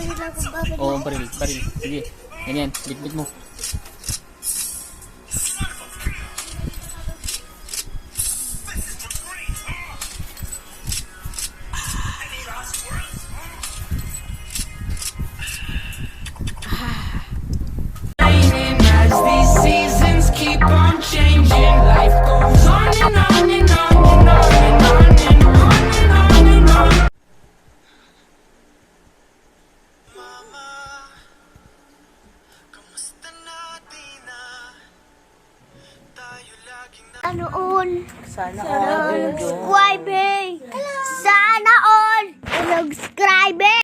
baril ako, baril. Oo, baril. Sige. Ganyan, bitbit mo. As these seasons keep on changing, life goes on and on and on and on and on and on and on and on. Mama, kamusta na di na tayo laging na Sana all. Sana all. Subscribe. Sana all. Subscribe.